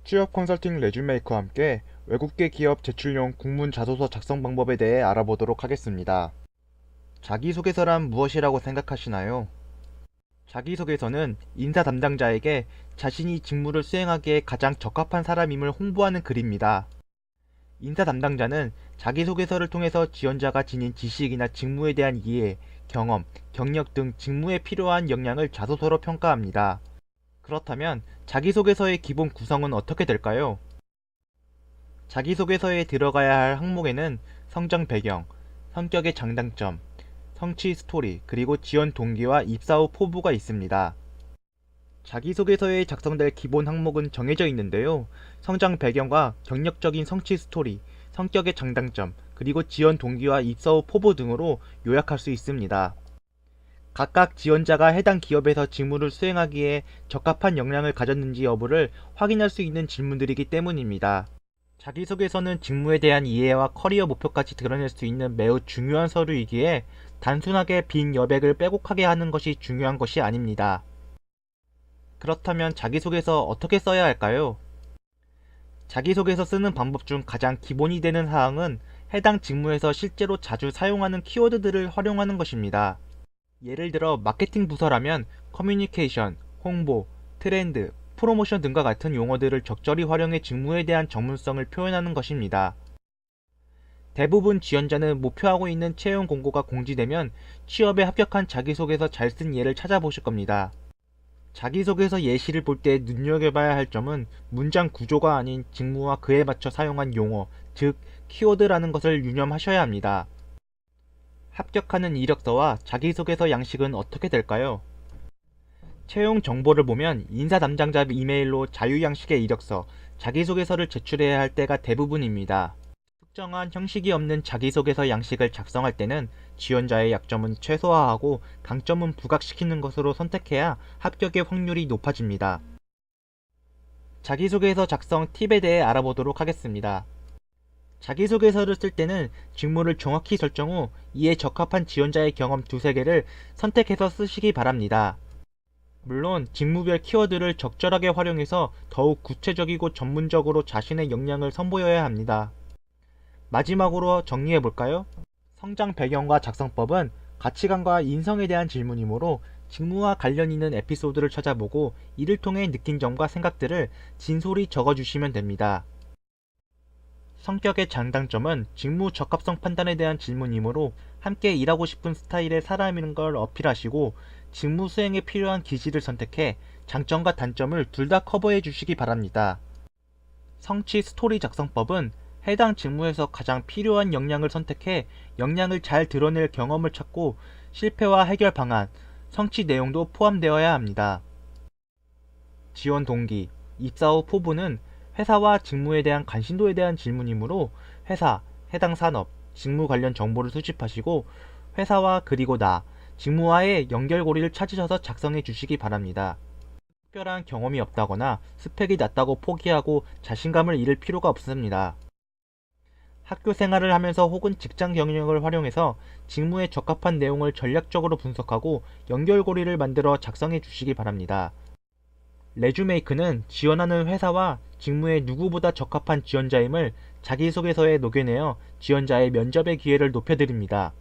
취업 컨설팅 레주메이크와 함께 외국계 기업 제출용 국문 자소서 작성 방법에 대해 알아보도록 하겠습니다. 자기소개서란 무엇이라고 생각하시나요? 자기소개서는 인사 담당자에게 자신이 직무를 수행하기에 가장 적합한 사람임을 홍보하는 글입니다. 인사 담당자는 자기소개서를 통해서 지원자가 지닌 지식이나 직무에 대한 이해, 경험, 경력 등 직무에 필요한 역량을 자소서로 평가합니다. 그렇다면 자기소개서의 기본 구성은 어떻게 될까요? 자기소개서에 들어가야 할 항목에는 성장 배경, 성격의 장단점, 성취 스토리, 그리고 지원 동기와 입사 후 포부가 있습니다. 자기소개서에 작성될 기본 항목은 정해져 있는데요. 성장 배경과 경력적인 성취 스토리, 성격의 장단점, 그리고 지원 동기와 입사 후 포부 등으로 요약할 수 있습니다. 각각 지원자가 해당 기업에서 직무를 수행하기에 적합한 역량을 가졌는지 여부를 확인할 수 있는 질문들이기 때문입니다. 자기소개서는 직무에 대한 이해와 커리어 목표까지 드러낼 수 있는 매우 중요한 서류이기에 단순하게 빈 여백을 빼곡하게 하는 것이 중요한 것이 아닙니다. 그렇다면 자기소개서 어떻게 써야 할까요? 자기소개서 쓰는 방법 중 가장 기본이 되는 사항은 해당 직무에서 실제로 자주 사용하는 키워드들을 활용하는 것입니다. 예를 들어 마케팅 부서라면 커뮤니케이션, 홍보, 트렌드, 프로모션 등과 같은 용어들을 적절히 활용해 직무에 대한 전문성을 표현하는 것입니다. 대부분 지원자는 목표하고 있는 채용 공고가 공지되면 취업에 합격한 자기소개서 잘 쓴 예를 찾아보실 겁니다. 자기소개서 예시를 볼 때 눈여겨봐야 할 점은 문장 구조가 아닌 직무와 그에 맞춰 사용한 용어, 즉 키워드라는 것을 유념하셔야 합니다. 합격하는 이력서와 자기소개서 양식은 어떻게 될까요? 채용 정보를 보면 인사 담당자 이메일로 자유 양식의 이력서, 자기소개서를 제출해야 할 때가 대부분입니다. 특정한 형식이 없는 자기소개서 양식을 작성할 때는 지원자의 약점은 최소화하고 강점은 부각시키는 것으로 선택해야 합격의 확률이 높아집니다. 자기소개서 작성 팁에 대해 알아보도록 하겠습니다. 자기소개서를 쓸 때는 직무를 정확히 설정 후 이에 적합한 지원자의 경험 두세 개를 선택해서 쓰시기 바랍니다. 물론 직무별 키워드를 적절하게 활용해서 더욱 구체적이고 전문적으로 자신의 역량을 선보여야 합니다. 마지막으로 정리해볼까요? 성장 배경과 작성법은 가치관과 인성에 대한 질문이므로 직무와 관련 있는 에피소드를 찾아보고 이를 통해 느낀 점과 생각들을 진솔히 적어주시면 됩니다. 성격의 장단점은 직무 적합성 판단에 대한 질문이므로 함께 일하고 싶은 스타일의 사람인 걸 어필하시고 직무 수행에 필요한 기질을 선택해 장점과 단점을 둘 다 커버해 주시기 바랍니다. 성취 스토리 작성법은 해당 직무에서 가장 필요한 역량을 선택해 역량을 잘 드러낼 경험을 찾고 실패와 해결 방안, 성취 내용도 포함되어야 합니다. 지원 동기, 입사 후 포부는 회사와 직무에 대한 관심도에 대한 질문이므로 회사, 해당 산업, 직무 관련 정보를 수집하시고 회사와 그리고 직무와의 연결고리를 찾으셔서 작성해 주시기 바랍니다. 특별한 경험이 없다거나 스펙이 낮다고 포기하고 자신감을 잃을 필요가 없습니다. 학교 생활을 하면서 혹은 직장 경력을 활용해서 직무에 적합한 내용을 전략적으로 분석하고 연결고리를 만들어 작성해 주시기 바랍니다. 레주메이크는 지원하는 회사와 직무에 누구보다 적합한 지원자임을 자기소개서에 녹여내어 지원자의 면접의 기회를 높여드립니다.